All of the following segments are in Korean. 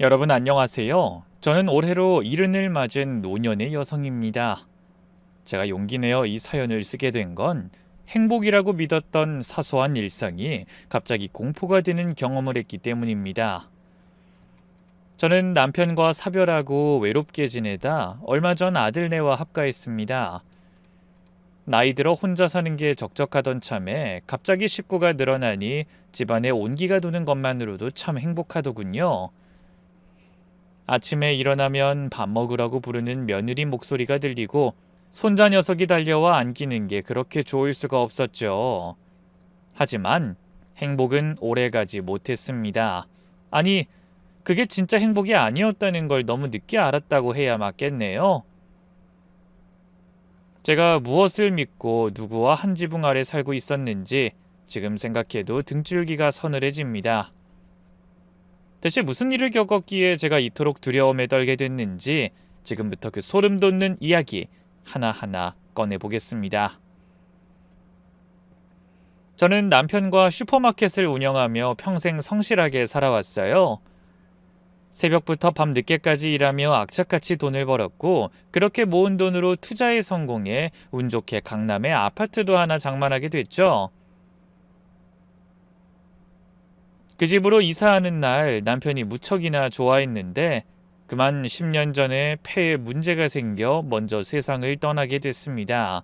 여러분 안녕하세요. 저는 올해로 70을 맞은 노년의 여성입니다. 제가 용기 내어 이 사연을 쓰게 된 건 행복이라고 믿었던 사소한 일상이 갑자기 공포가 되는 경험을 했기 때문입니다. 저는 남편과 사별하고 외롭게 지내다 얼마 전 아들네와 합가했습니다. 나이 들어 혼자 사는 게 적적하던 참에 갑자기 식구가 늘어나니 집안에 온기가 도는 것만으로도 참 행복하더군요. 아침에 일어나면 밥 먹으라고 부르는 며느리 목소리가 들리고 손자 녀석이 달려와 안기는 게 그렇게 좋을 수가 없었죠. 하지만 행복은 오래가지 못했습니다. 아니, 그게 진짜 행복이 아니었다는 걸 너무 늦게 알았다고 해야 맞겠네요. 제가 무엇을 믿고 누구와 한 지붕 아래 살고 있었는지 지금 생각해도 등줄기가 서늘해집니다. 대체 무슨 일을 겪었기에 제가 이토록 두려움에 떨게 됐는지 지금부터 그 소름 돋는 이야기 하나하나 꺼내보겠습니다. 저는 남편과 슈퍼마켓을 운영하며 평생 성실하게 살아왔어요. 새벽부터 밤 늦게까지 일하며 악착같이 돈을 벌었고 그렇게 모은 돈으로 투자에 성공해 운 좋게 강남에 아파트도 하나 장만하게 됐죠. 그 집으로 이사하는 날 남편이 무척이나 좋아했는데 그만 10년 전에 폐에 문제가 생겨 먼저 세상을 떠나게 됐습니다.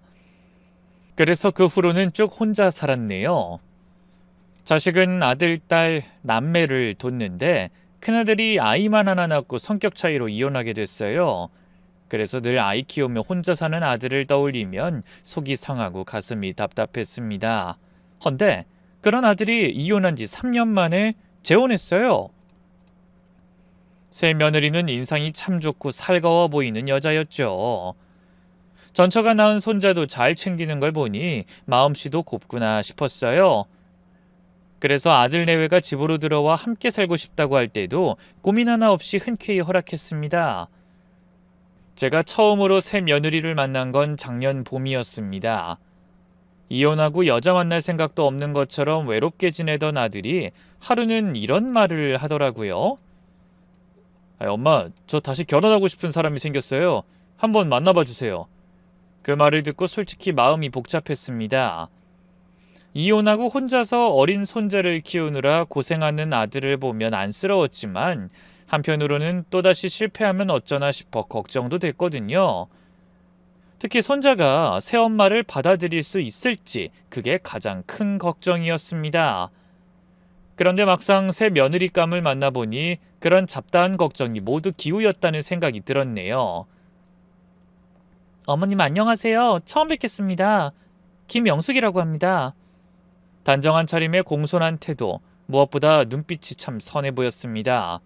그래서 그 후로는 쭉 혼자 살았네요. 자식은 아들, 딸, 남매를 뒀는데 큰아들이 아이만 하나 낳고 성격 차이로 이혼하게 됐어요. 그래서 늘 아이 키우며 혼자 사는 아들을 떠올리면 속이 상하고 가슴이 답답했습니다. 헌데 그런 아들이 이혼한 지 3년 만에 재혼했어요. 새 며느리는 인상이 참 좋고 살가워 보이는 여자였죠. 전처가 낳은 손자도 잘 챙기는 걸 보니 마음씨도 곱구나 싶었어요. 그래서 아들 내외가 집으로 들어와 함께 살고 싶다고 할 때도 고민 하나 없이 흔쾌히 허락했습니다. 제가 처음으로 새 며느리를 만난 건 작년 봄이었습니다. 이혼하고 여자 만날 생각도 없는 것처럼 외롭게 지내던 아들이 하루는 이런 말을 하더라고요. 엄마, 저 다시 결혼하고 싶은 사람이 생겼어요. 한번 만나봐 주세요. 그 말을 듣고 솔직히 마음이 복잡했습니다. 이혼하고 혼자서 어린 손자를 키우느라 고생하는 아들을 보면 안쓰러웠지만 한편으로는 또다시 실패하면 어쩌나 싶어 걱정도 됐거든요. 특히 손자가 새엄마를 받아들일 수 있을지 그게 가장 큰 걱정이었습니다. 그런데 막상 새 며느리감을 만나보니 그런 잡다한 걱정이 모두 기우였다는 생각이 들었네요. 어머님 안녕하세요. 처음 뵙겠습니다. 김영숙이라고 합니다. 단정한 차림에 공손한 태도, 무엇보다 눈빛이 참 선해 보였습니다.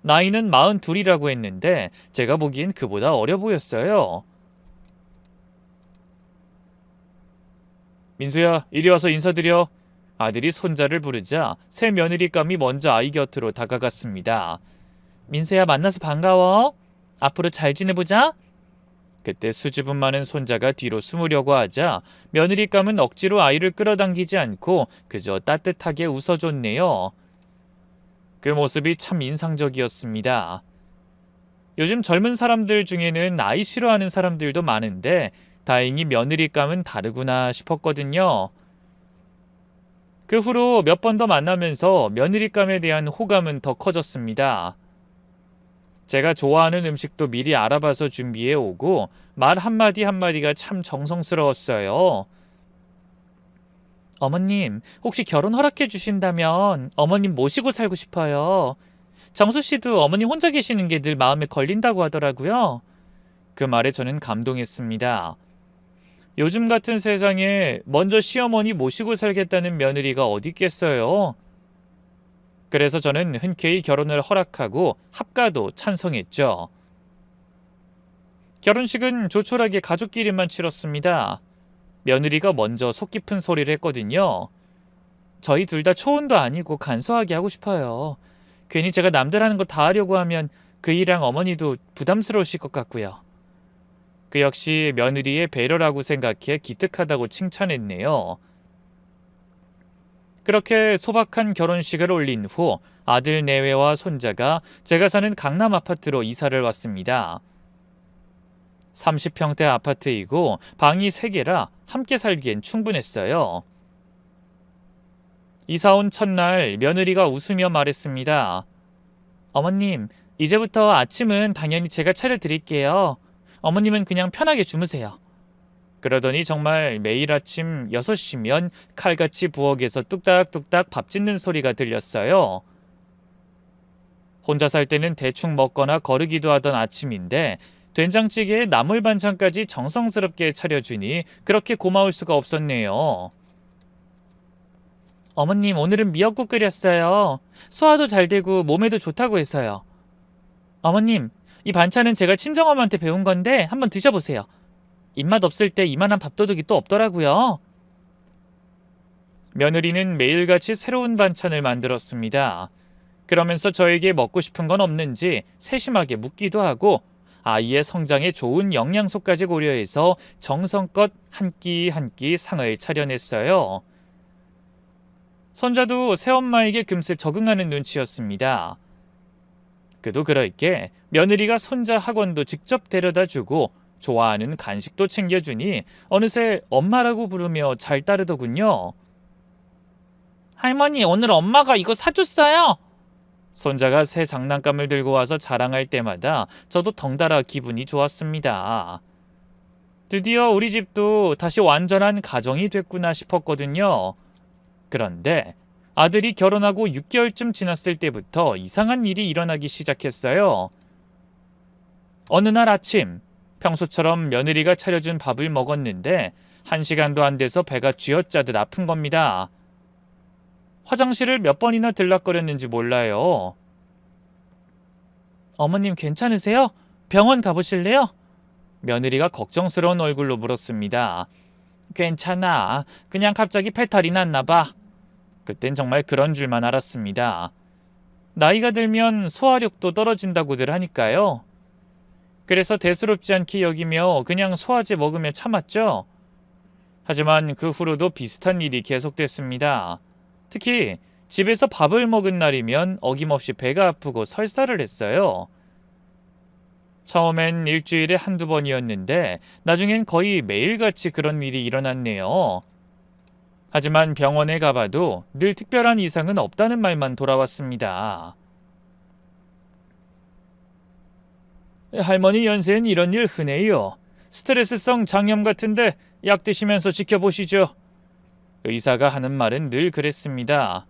나이는 42이라고 했는데 제가 보기엔 그보다 어려 보였어요. 민수야, 이리 와서 인사드려. 아들이 손자를 부르자 새 며느리감이 먼저 아이 곁으로 다가갔습니다. 민수야, 만나서 반가워. 앞으로 잘 지내보자. 그때 수줍음 많은 손자가 뒤로 숨으려고 하자 며느리감은 억지로 아이를 끌어당기지 않고 그저 따뜻하게 웃어줬네요. 그 모습이 참 인상적이었습니다. 요즘 젊은 사람들 중에는 아이 싫어하는 사람들도 많은데 다행히 며느리감은 다르구나 싶었거든요. 그 후로 몇 번 더 만나면서 며느리감에 대한 호감은 더 커졌습니다. 제가 좋아하는 음식도 미리 알아봐서 준비해 오고 말 한마디 한마디가 참 정성스러웠어요. 어머님, 혹시 결혼 허락해 주신다면 어머님 모시고 살고 싶어요. 정수 씨도 어머님 혼자 계시는 게 늘 마음에 걸린다고 하더라고요. 그 말에 저는 감동했습니다. 요즘 같은 세상에 먼저 시어머니 모시고 살겠다는 며느리가 어디 있겠어요. 그래서 저는 흔쾌히 결혼을 허락하고 합가도 찬성했죠. 결혼식은 조촐하게 가족끼리만 치렀습니다. 며느리가 먼저 속 깊은 소리를 했거든요. 저희 둘 다 초혼도 아니고 간소하게 하고 싶어요. 괜히 제가 남들 하는 거 다 하려고 하면 그 일랑 어머니도 부담스러우실 것 같고요. 그 역시 며느리의 배려라고 생각해 기특하다고 칭찬했네요. 그렇게 소박한 결혼식을 올린 후 아들 내외와 손자가 제가 사는 강남 아파트로 이사를 왔습니다. 30평대 아파트이고 방이 3개라 함께 살기엔 충분했어요. 이사 온 첫날 며느리가 웃으며 말했습니다. 어머님, 이제부터 아침은 당연히 제가 차려드릴게요. 어머님은 그냥 편하게 주무세요. 그러더니 정말 매일 아침 6시면 칼같이 부엌에서 뚝딱뚝딱 밥 짓는 소리가 들렸어요. 혼자 살 때는 대충 먹거나 거르기도 하던 아침인데 된장찌개에 나물 반찬까지 정성스럽게 차려주니 그렇게 고마울 수가 없었네요. 어머님, 오늘은 미역국 끓였어요. 소화도 잘 되고 몸에도 좋다고 해서요. 어머님, 이 반찬은 제가 친정엄마한테 배운 건데 한번 드셔보세요. 입맛 없을 때 이만한 밥도둑이 또 없더라고요. 며느리는 매일같이 새로운 반찬을 만들었습니다. 그러면서 저에게 먹고 싶은 건 없는지 세심하게 묻기도 하고 아이의 성장에 좋은 영양소까지 고려해서 정성껏 한 끼 한 끼 상을 차려냈어요. 손자도 새엄마에게 금세 적응하는 눈치였습니다. 그도 그럴 게 며느리가 손자 학원도 직접 데려다주고 좋아하는 간식도 챙겨주니 어느새 엄마라고 부르며 잘 따르더군요. 할머니, 오늘 엄마가 이거 사줬어요. 손자가 새 장난감을 들고 와서 자랑할 때마다 저도 덩달아 기분이 좋았습니다. 드디어 우리 집도 다시 완전한 가정이 됐구나 싶었거든요. 그런데 아들이 결혼하고 6개월쯤 지났을 때부터 이상한 일이 일어나기 시작했어요. 어느 날 아침, 평소처럼 며느리가 차려준 밥을 먹었는데 1시간도 안 돼서 배가 쥐어짜듯 아픈 겁니다. 화장실을 몇 번이나 들락거렸는지 몰라요. 어머님 괜찮으세요? 병원 가보실래요? 며느리가 걱정스러운 얼굴로 물었습니다. 괜찮아. 그냥 갑자기 배탈이 났나 봐. 그땐 정말 그런 줄만 알았습니다. 나이가 들면 소화력도 떨어진다고들 하니까요. 그래서 대수롭지 않게 여기며 그냥 소화제 먹으며 참았죠. 하지만 그 후로도 비슷한 일이 계속됐습니다. 특히 집에서 밥을 먹은 날이면 어김없이 배가 아프고 설사를 했어요. 처음엔 일주일에 한두 번이었는데 나중엔 거의 매일같이 그런 일이 일어났네요. 하지만 병원에 가봐도 늘 특별한 이상은 없다는 말만 돌아왔습니다. 할머니 연세엔 이런 일 흔해요. 스트레스성 장염 같은데 약 드시면서 지켜보시죠. 의사가 하는 말은 늘 그랬습니다.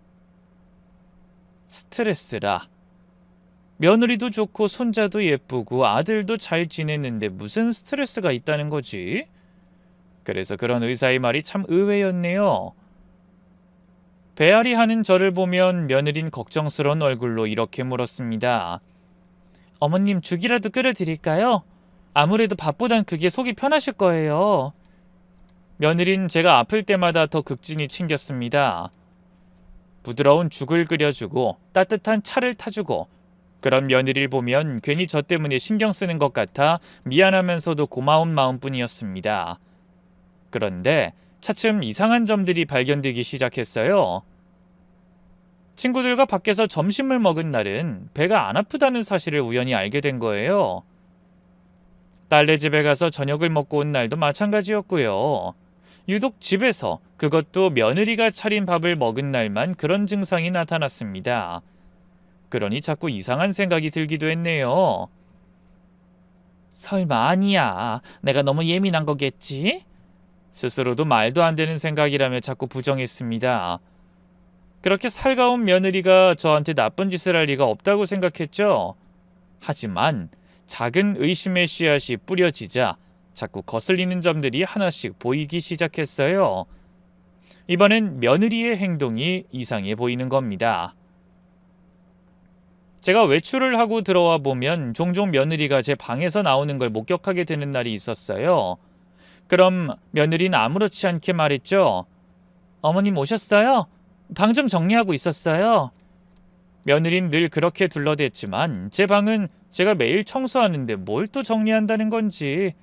스트레스라. 며느리도 좋고 손자도 예쁘고 아들도 잘 지냈는데 무슨 스트레스가 있다는 거지? 그래서 그런 의사의 말이 참 의외였네요. 배앓이 하는 저를 보면 며느린 걱정스러운 얼굴로 이렇게 물었습니다. 어머님, 죽이라도 끓여드릴까요? 아무래도 밥보단 그게 속이 편하실 거예요. 며느린 제가 아플 때마다 더 극진히 챙겼습니다. 부드러운 죽을 끓여주고 따뜻한 차를 타주고 그런 며느리를 보면 괜히 저 때문에 신경 쓰는 것 같아 미안하면서도 고마운 마음뿐이었습니다. 그런데 차츰 이상한 점들이 발견되기 시작했어요. 친구들과 밖에서 점심을 먹은 날은 배가 안 아프다는 사실을 우연히 알게 된 거예요. 딸네 집에 가서 저녁을 먹고 온 날도 마찬가지였고요. 유독 집에서, 그것도 며느리가 차린 밥을 먹은 날만 그런 증상이 나타났습니다. 그러니 자꾸 이상한 생각이 들기도 했네요. 설마 아니야. 내가 너무 예민한 거겠지? 스스로도 말도 안 되는 생각이라며 자꾸 부정했습니다. 그렇게 살가운 며느리가 저한테 나쁜 짓을 할 리가 없다고 생각했죠. 하지만 작은 의심의 씨앗이 뿌려지자 자꾸 거슬리는 점들이 하나씩 보이기 시작했어요. 이번엔 며느리의 행동이 이상해 보이는 겁니다. 제가 외출을 하고 들어와 보면 종종 며느리가 제 방에서 나오는 걸 목격하게 되는 날이 있었어요. 그럼 며느리는 아무렇지 않게 말했죠. 어머님 오셨어요? 방 좀 정리하고 있었어요. 며느리는 늘 그렇게 둘러댔지만 제 방은 제가 매일 청소하는데 뭘 또 정리한다는 건지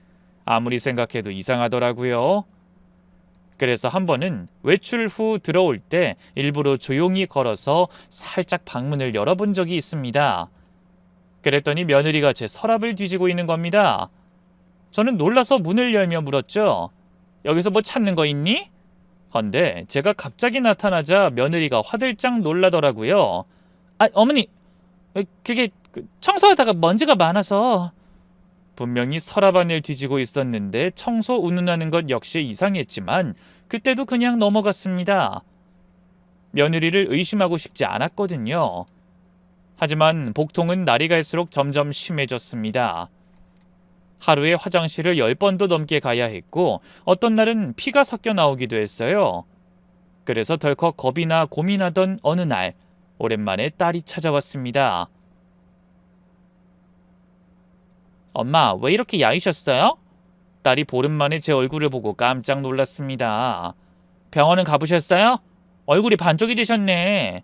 아무리 생각해도 이상하더라고요. 그래서 한 번은 외출 후 들어올 때 일부러 조용히 걸어서 살짝 방문을 열어본 적이 있습니다. 그랬더니 며느리가 제 서랍을 뒤지고 있는 겁니다. 저는 놀라서 문을 열며 물었죠. 여기서 뭐 찾는 거 있니? 헌데 제가 갑자기 나타나자 며느리가 화들짝 놀라더라고요. 아, 어머니, 그게 청소하다가 먼지가 많아서. 분명히 서랍 안을 뒤지고 있었는데 청소 운운하는 것 역시 이상했지만 그때도 그냥 넘어갔습니다. 며느리를 의심하고 싶지 않았거든요. 하지만 복통은 날이 갈수록 점점 심해졌습니다. 하루에 화장실을 10번도 넘게 가야 했고 어떤 날은 피가 섞여 나오기도 했어요. 그래서 덜컥 겁이나 고민하던 어느 날 오랜만에 딸이 찾아왔습니다. 엄마, 왜 이렇게 야위셨어요? 딸이 보름 만에 제 얼굴을 보고 깜짝 놀랐습니다. 병원은 가보셨어요? 얼굴이 반쪽이 되셨네.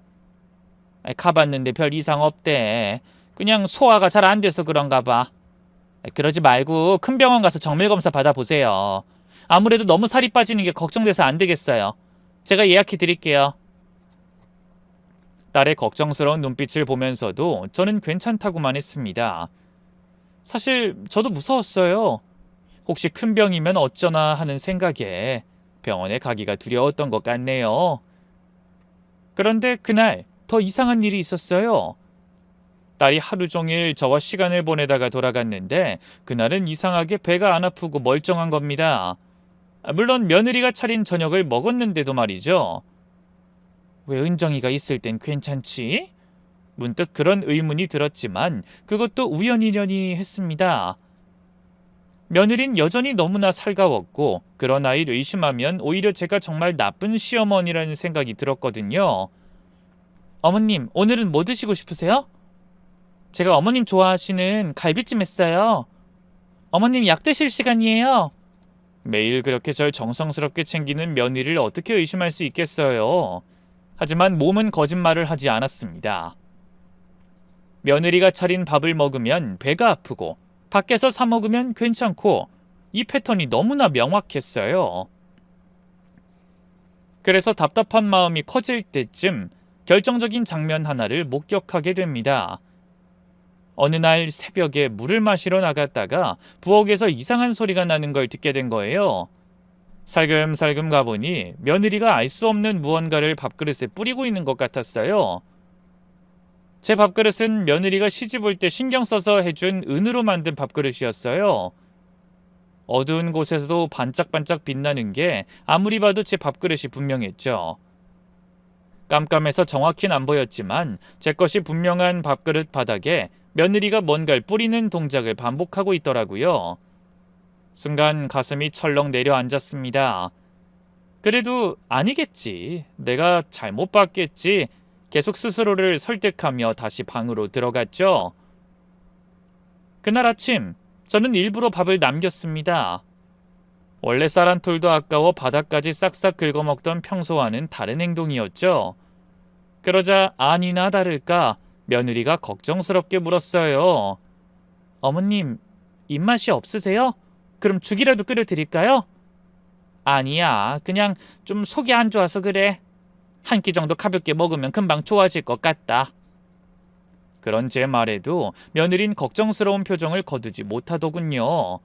가봤는데 별 이상 없대. 그냥 소화가 잘 안 돼서 그런가 봐. 그러지 말고 큰 병원 가서 정밀검사 받아보세요. 아무래도 너무 살이 빠지는 게 걱정돼서 안 되겠어요. 제가 예약해 드릴게요. 딸의 걱정스러운 눈빛을 보면서도 저는 괜찮다고만 했습니다. 사실 저도 무서웠어요. 혹시 큰 병이면 어쩌나 하는 생각에 병원에 가기가 두려웠던 것 같네요. 그런데 그날 더 이상한 일이 있었어요. 딸이 하루 종일 저와 시간을 보내다가 돌아갔는데 그날은 이상하게 배가 안 아프고 멀쩡한 겁니다. 물론 며느리가 차린 저녁을 먹었는데도 말이죠. 왜 은정이가 있을 땐 괜찮지? 문득 그런 의문이 들었지만 그것도 우연이려니 했습니다. 며느린 여전히 너무나 살가웠고 그런 아이를 의심하면 오히려 제가 정말 나쁜 시어머니라는 생각이 들었거든요. 어머님, 오늘은 뭐 드시고 싶으세요? 제가 어머님 좋아하시는 갈비찜 했어요. 어머님 약 드실 시간이에요. 매일 그렇게 절 정성스럽게 챙기는 며느리를 어떻게 의심할 수 있겠어요. 하지만 몸은 거짓말을 하지 않았습니다. 며느리가 차린 밥을 먹으면 배가 아프고 밖에서 사 먹으면 괜찮고 이 패턴이 너무나 명확했어요. 그래서 답답한 마음이 커질 때쯤 결정적인 장면 하나를 목격하게 됩니다. 어느 날 새벽에 물을 마시러 나갔다가 부엌에서 이상한 소리가 나는 걸 듣게 된 거예요. 살금살금 가보니 며느리가 알 수 없는 무언가를 밥그릇에 뿌리고 있는 것 같았어요. 제 밥그릇은 며느리가 시집 올 때 신경 써서 해준 은으로 만든 밥그릇이었어요. 어두운 곳에서도 반짝반짝 빛나는 게 아무리 봐도 제 밥그릇이 분명했죠. 깜깜해서 정확히는 안 보였지만 제 것이 분명한 밥그릇 바닥에 며느리가 뭔가를 뿌리는 동작을 반복하고 있더라고요. 순간 가슴이 철렁 내려앉았습니다. 그래도 아니겠지. 내가 잘못 봤겠지. 계속 스스로를 설득하며 다시 방으로 들어갔죠. 그날 아침 저는 일부러 밥을 남겼습니다. 원래 쌀 한 톨도 아까워 바닥까지 싹싹 긁어먹던 평소와는 다른 행동이었죠. 그러자 아니나 다를까 며느리가 걱정스럽게 물었어요. 어머님, 입맛이 없으세요? 그럼 죽이라도 끓여드릴까요? 아니야, 그냥 좀 속이 안 좋아서 그래. 한 끼 정도 가볍게 먹으면 금방 좋아질 것 같다. 그런 제 말에도 며느린 걱정스러운 표정을 거두지 못하더군요.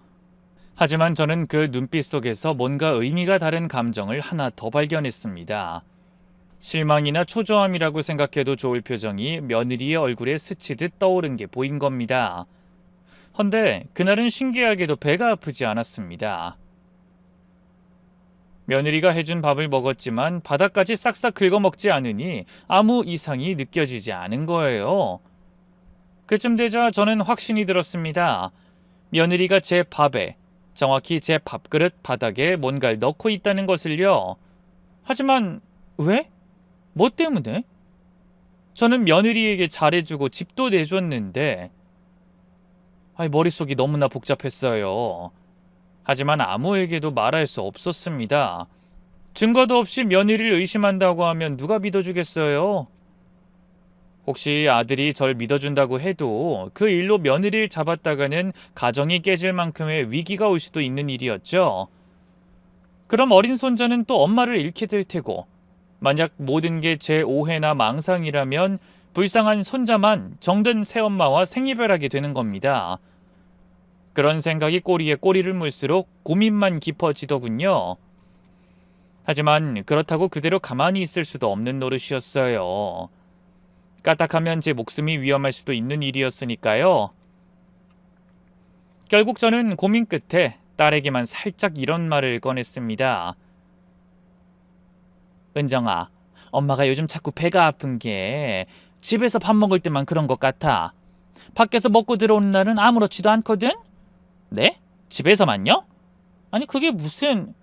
하지만 저는 그 눈빛 속에서 뭔가 의미가 다른 감정을 하나 더 발견했습니다. 실망이나 초조함이라고 생각해도 좋을 표정이 며느리의 얼굴에 스치듯 떠오른 게 보인 겁니다. 헌데 그날은 신기하게도 배가 아프지 않았습니다. 며느리가 해준 밥을 먹었지만 바닥까지 싹싹 긁어먹지 않으니 아무 이상이 느껴지지 않은 거예요. 그쯤 되자 저는 확신이 들었습니다. 며느리가 제 밥에, 정확히 제 밥그릇 바닥에 뭔가를 넣고 있다는 것을요. 하지만 왜? 뭐 때문에? 저는 며느리에게 잘해주고 집도 내줬는데 머릿속이 너무나 복잡했어요. 하지만 아무에게도 말할 수 없었습니다. 증거도 없이 며느리를 의심한다고 하면 누가 믿어주겠어요? 혹시 아들이 절 믿어준다고 해도 그 일로 며느리를 잡았다가는 가정이 깨질 만큼의 위기가 올 수도 있는 일이었죠. 그럼 어린 손자는 또 엄마를 잃게 될 테고, 만약 모든 게 제 오해나 망상이라면 불쌍한 손자만 정든 새엄마와 생이별하게 되는 겁니다. 그런 생각이 꼬리에 꼬리를 물수록 고민만 깊어지더군요. 하지만 그렇다고 그대로 가만히 있을 수도 없는 노릇이었어요. 까딱하면 제 목숨이 위험할 수도 있는 일이었으니까요. 결국 저는 고민 끝에 딸에게만 살짝 이런 말을 꺼냈습니다. 은정아, 엄마가 요즘 자꾸 배가 아픈 게 집에서 밥 먹을 때만 그런 것 같아. 밖에서 먹고 들어오는 날은 아무렇지도 않거든? 네? 집에서만요? 아니 그게 무슨...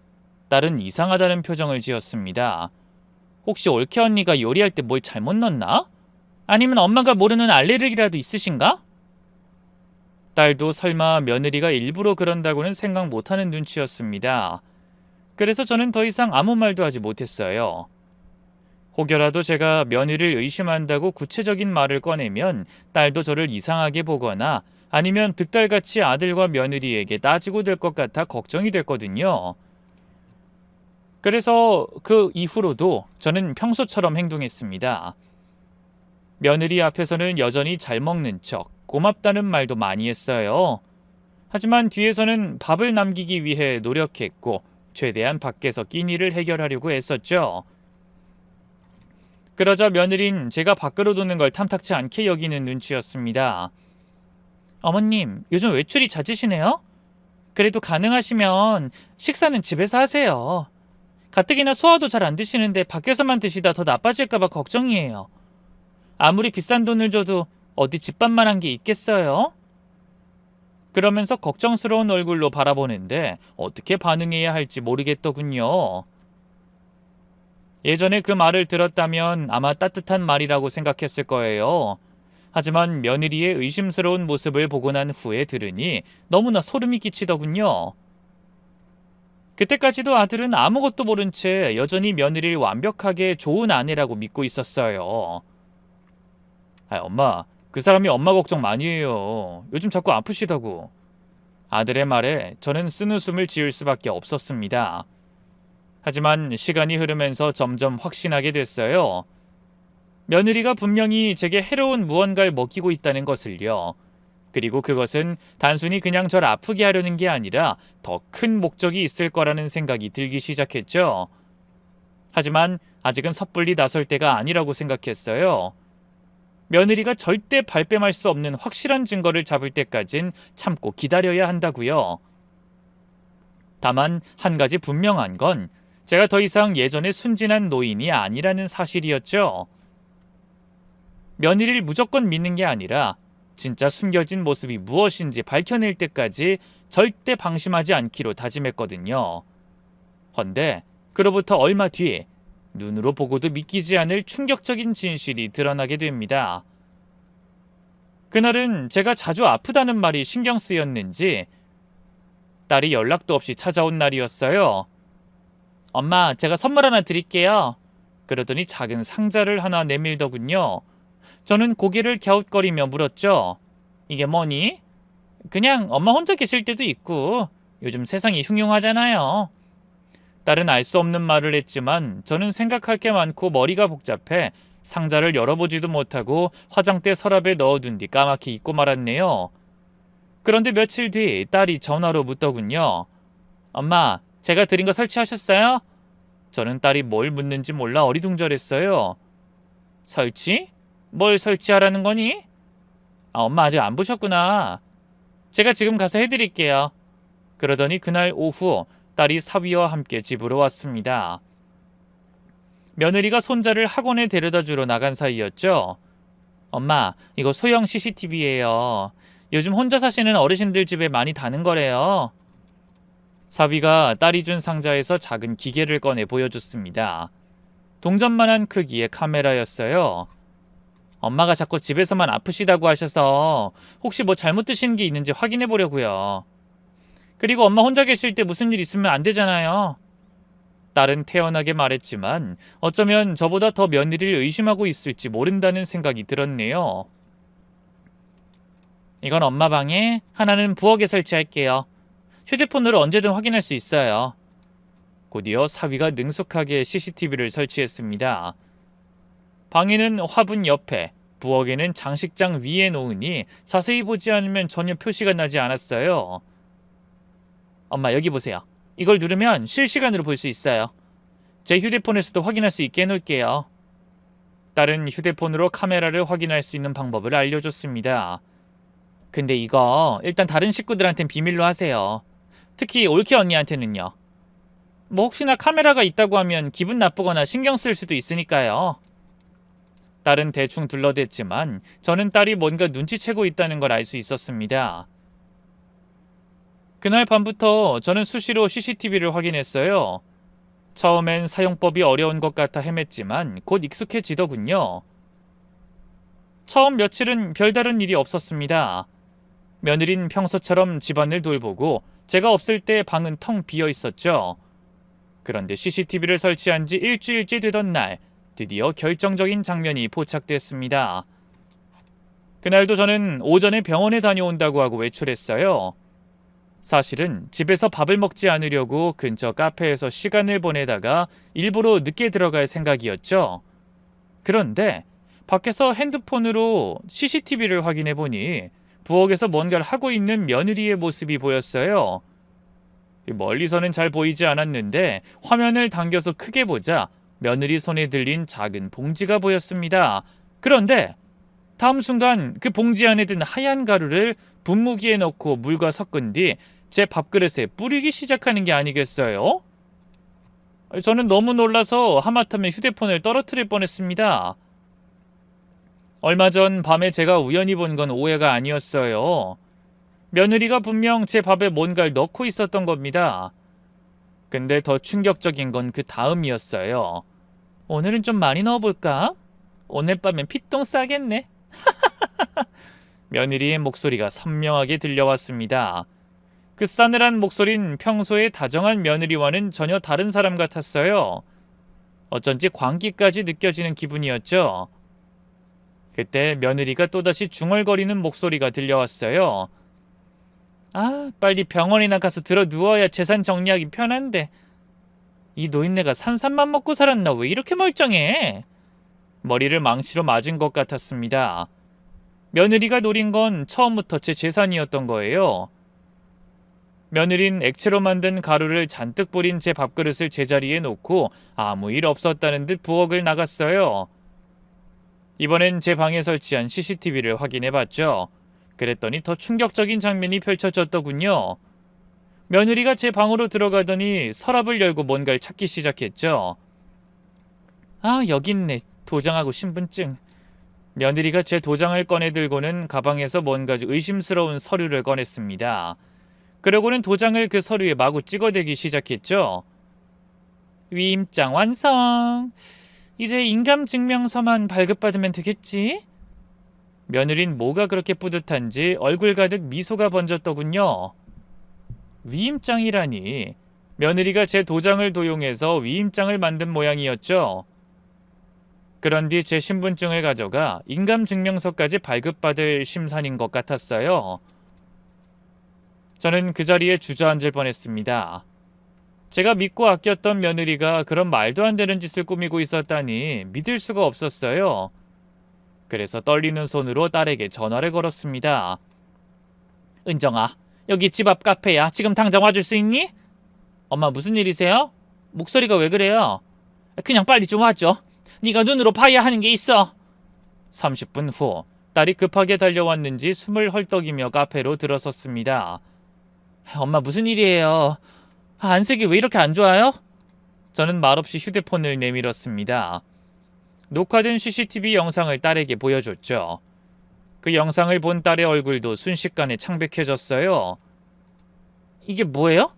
딸은 이상하다는 표정을 지었습니다. 혹시 올케 언니가 요리할 때 뭘 잘못 넣었나? 아니면 엄마가 모르는 알레르기라도 있으신가? 딸도 설마 며느리가 일부러 그런다고는 생각 못하는 눈치였습니다. 그래서 저는 더 이상 아무 말도 하지 못했어요. 혹여라도 제가 며느리를 의심한다고 구체적인 말을 꺼내면 딸도 저를 이상하게 보거나 아니면 득달같이 아들과 며느리에게 따지고 될 것 같아 걱정이 됐거든요. 그래서 그 이후로도 저는 평소처럼 행동했습니다. 며느리 앞에서는 여전히 잘 먹는 척, 고맙다는 말도 많이 했어요. 하지만 뒤에서는 밥을 남기기 위해 노력했고 최대한 밖에서 끼니를 해결하려고 애썼죠. 그러자 며느린 제가 밖으로 도는 걸 탐탁치 않게 여기는 눈치였습니다. 어머님, 요즘 외출이 잦으시네요? 그래도 가능하시면 식사는 집에서 하세요. 가뜩이나 소화도 잘 안 드시는데 밖에서만 드시다 더 나빠질까봐 걱정이에요. 아무리 비싼 돈을 줘도 어디 집밥만한 게 있겠어요? 그러면서 걱정스러운 얼굴로 바라보는데 어떻게 반응해야 할지 모르겠더군요. 예전에 그 말을 들었다면 아마 따뜻한 말이라고 생각했을 거예요. 하지만 며느리의 의심스러운 모습을 보고 난 후에 들으니 너무나 소름이 끼치더군요. 그때까지도 아들은 아무것도 모른 채 여전히 며느리를 완벽하게 좋은 아내라고 믿고 있었어요. 엄마, 그 사람이 엄마 걱정 많이 해요. 요즘 자꾸 아프시다고. 아들의 말에 저는 쓴웃음을 지을 수밖에 없었습니다. 하지만 시간이 흐르면서 점점 확신하게 됐어요. 며느리가 분명히 제게 해로운 무언가를 먹이고 있다는 것을요. 그리고 그것은 단순히 그냥 절 아프게 하려는 게 아니라 더 큰 목적이 있을 거라는 생각이 들기 시작했죠. 하지만 아직은 섣불리 나설 때가 아니라고 생각했어요. 며느리가 절대 발뺌할 수 없는 확실한 증거를 잡을 때까진 참고 기다려야 한다고요. 다만 한 가지 분명한 건 제가 더 이상 예전의 순진한 노인이 아니라는 사실이었죠. 며느리를 무조건 믿는 게 아니라 진짜 숨겨진 모습이 무엇인지 밝혀낼 때까지 절대 방심하지 않기로 다짐했거든요. 헌데 그로부터 얼마 뒤 눈으로 보고도 믿기지 않을 충격적인 진실이 드러나게 됩니다. 그날은 제가 자주 아프다는 말이 신경 쓰였는지 딸이 연락도 없이 찾아온 날이었어요. 엄마, 제가 선물 하나 드릴게요. 그러더니 작은 상자를 하나 내밀더군요. 저는 고개를 갸웃거리며 물었죠. 이게 뭐니? 그냥 엄마 혼자 계실 때도 있고 요즘 세상이 흉흉하잖아요. 딸은 알 수 없는 말을 했지만 저는 생각할 게 많고 머리가 복잡해 상자를 열어보지도 못하고 화장대 서랍에 넣어둔 뒤 까맣게 잊고 말았네요. 그런데 며칠 뒤 딸이 전화로 묻더군요. 엄마, 제가 드린 거 설치하셨어요? 저는 딸이 뭘 묻는지 몰라 어리둥절했어요. 설치? 뭘 설치하라는 거니? 엄마 아직 안 보셨구나. 제가 지금 가서 해드릴게요. 그러더니 그날 오후 딸이 사위와 함께 집으로 왔습니다. 며느리가 손자를 학원에 데려다 주러 나간 사이였죠. 엄마, 이거 소형 CCTV예요. 요즘 혼자 사시는 어르신들 집에 많이 다는 거래요. 사위가 딸이 준 상자에서 작은 기계를 꺼내 보여줬습니다. 동전만한 크기의 카메라였어요. 엄마가 자꾸 집에서만 아프시다고 하셔서 혹시 뭐 잘못 드시는 게 있는지 확인해 보려고요. 그리고 엄마 혼자 계실 때 무슨 일 있으면 안 되잖아요. 딸은 태연하게 말했지만 어쩌면 저보다 더 며느리를 의심하고 있을지 모른다는 생각이 들었네요. 이건 엄마 방에, 하나는 부엌에 설치할게요. 휴대폰으로 언제든 확인할 수 있어요. 곧이어 사위가 능숙하게 CCTV를 설치했습니다. 방에는 화분 옆에, 부엌에는 장식장 위에 놓으니 자세히 보지 않으면 전혀 표시가 나지 않았어요. 엄마, 여기 보세요. 이걸 누르면 실시간으로 볼 수 있어요. 제 휴대폰에서도 확인할 수 있게 해놓을게요. 딸은 휴대폰으로 카메라를 확인할 수 있는 방법을 알려줬습니다. 근데 이거 일단 다른 식구들한텐 비밀로 하세요. 특히 올케 언니한테는요. 뭐 혹시나 카메라가 있다고 하면 기분 나쁘거나 신경 쓸 수도 있으니까요. 딸은 대충 둘러댔지만 저는 딸이 뭔가 눈치채고 있다는 걸 알 수 있었습니다. 그날 밤부터 저는 수시로 CCTV를 확인했어요. 처음엔 사용법이 어려운 것 같아 헤맸지만 곧 익숙해지더군요. 처음 며칠은 별다른 일이 없었습니다. 며느린 평소처럼 집안을 돌보고 제가 없을 때 방은 텅 비어 있었죠. 그런데 CCTV를 설치한 지 일주일째 되던 날, 드디어 결정적인 장면이 포착됐습니다. 그날도 저는 오전에 병원에 다녀온다고 하고 외출했어요. 사실은 집에서 밥을 먹지 않으려고 근처 카페에서 시간을 보내다가 일부러 늦게 들어갈 생각이었죠. 그런데 밖에서 핸드폰으로 CCTV를 확인해 보니 부엌에서 뭔가를 하고 있는 며느리의 모습이 보였어요. 멀리서는 잘 보이지 않았는데 화면을 당겨서 크게 보자 며느리 손에 들린 작은 봉지가 보였습니다. 그런데 다음 순간 그 봉지 안에 든 하얀 가루를 분무기에 넣고 물과 섞은 뒤 제 밥그릇에 뿌리기 시작하는 게 아니겠어요? 저는 너무 놀라서 하마터면 휴대폰을 떨어뜨릴 뻔했습니다. 얼마 전 밤에 제가 우연히 본 건 오해가 아니었어요. 며느리가 분명 제 밥에 뭔가를 넣고 있었던 겁니다. 근데 더 충격적인 건 그 다음이었어요. 오늘은 좀 많이 넣어볼까? 오늘 밤엔 피똥 싸겠네. 며느리의 목소리가 선명하게 들려왔습니다. 그 싸늘한 목소린 평소의 다정한 며느리와는 전혀 다른 사람 같았어요. 어쩐지 광기까지 느껴지는 기분이었죠. 그때 며느리가 또다시 중얼거리는 목소리가 들려왔어요. 아, 빨리 병원이나 가서 들어 누워야 재산 정리하기 편한데. 이 노인네가 산삼만 먹고 살았나? 왜 이렇게 멀쩡해? 머리를 망치로 맞은 것 같았습니다. 며느리가 노린 건 처음부터 제 재산이었던 거예요. 며느린 액체로 만든 가루를 잔뜩 뿌린 제 밥그릇을 제자리에 놓고 아무 일 없었다는 듯 부엌을 나갔어요. 이번엔 제 방에 설치한 CCTV를 확인해봤죠. 그랬더니 더 충격적인 장면이 펼쳐졌더군요. 며느리가 제 방으로 들어가더니 서랍을 열고 뭔가를 찾기 시작했죠. 아, 여기 있네. 도장하고 신분증. 며느리가 제 도장을 꺼내 들고는 가방에서 뭔가 의심스러운 서류를 꺼냈습니다. 그러고는 도장을 그 서류에 마구 찍어대기 시작했죠. 위임장 완성. 이제 인감증명서만 발급받으면 되겠지? 며느린 뭐가 그렇게 뿌듯한지 얼굴 가득 미소가 번졌더군요. 위임장이라니. 며느리가 제 도장을 도용해서 위임장을 만든 모양이었죠. 그런 뒤 제 신분증을 가져가 인감증명서까지 발급받을 심산인 것 같았어요. 저는 그 자리에 주저앉을 뻔했습니다. 제가 믿고 아꼈던 며느리가 그런 말도 안 되는 짓을 꾸미고 있었다니 믿을 수가 없었어요. 그래서 떨리는 손으로 딸에게 전화를 걸었습니다. 은정아, 여기 집 앞 카페야. 지금 당장 와줄 수 있니? 엄마, 무슨 일이세요? 목소리가 왜 그래요? 그냥 빨리 좀 와줘. 네가 눈으로 봐야 하는 게 있어. 30분 후 딸이 급하게 달려왔는지 숨을 헐떡이며 카페로 들어섰습니다. 엄마, 무슨 일이에요? 안색이 왜 이렇게 안 좋아요? 저는 말없이 휴대폰을 내밀었습니다. 녹화된 CCTV 영상을 딸에게 보여줬죠. 그 영상을 본 딸의 얼굴도 순식간에 창백해졌어요. 이게 뭐예요?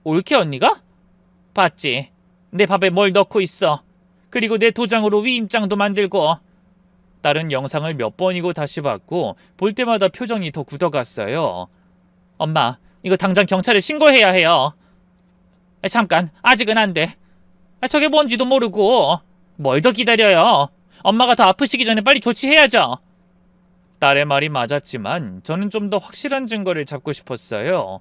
올케 언니가? 봤지? 내 밥에 뭘 넣고 있어. 그리고 내 도장으로 위임장도 만들고. 딸은 영상을 몇 번이고 다시 봤고 볼 때마다 표정이 더 굳어갔어요. 엄마, 이거 당장 경찰에 신고해야 해요. 잠깐, 아직은 안 돼. 저게 뭔지도 모르고. 뭘 더 기다려요? 엄마가 더 아프시기 전에 빨리 조치해야죠. 딸의 말이 맞았지만 저는 좀 더 확실한 증거를 잡고 싶었어요.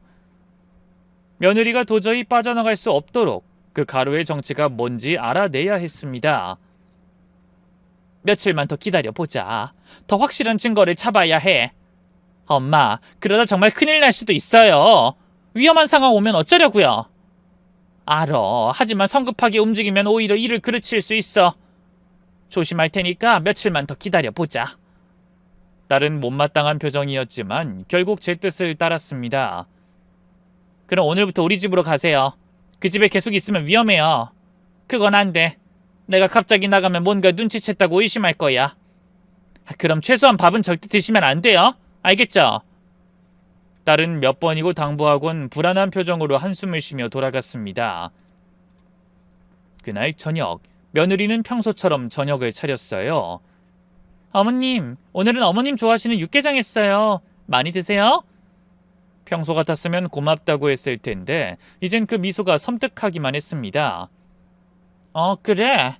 며느리가 도저히 빠져나갈 수 없도록 그 가루의 정체가 뭔지 알아내야 했습니다. 며칠만 더 기다려보자. 더 확실한 증거를 잡아야 해. 엄마, 그러다 정말 큰일 날 수도 있어요. 위험한 상황 오면 어쩌려고요? 알어. 하지만 성급하게 움직이면 오히려 일을 그르칠 수 있어. 조심할 테니까 며칠만 더 기다려보자. 딸은 못마땅한 표정이었지만 결국 제 뜻을 따랐습니다. 그럼 오늘부터 우리 집으로 가세요. 그 집에 계속 있으면 위험해요. 그건 안 돼. 내가 갑자기 나가면 뭔가 눈치챘다고 의심할 거야. 그럼 최소한 밥은 절대 드시면 안 돼요. 알겠죠? 딸은 몇 번이고 당부하곤 불안한 표정으로 한숨을 쉬며 돌아갔습니다. 그날 저녁, 며느리는 평소처럼 저녁을 차렸어요. 어머님, 오늘은 어머님 좋아하시는 육개장 했어요. 많이 드세요? 평소 같았으면 고맙다고 했을 텐데 이젠 그 미소가 섬뜩하기만 했습니다. 그래?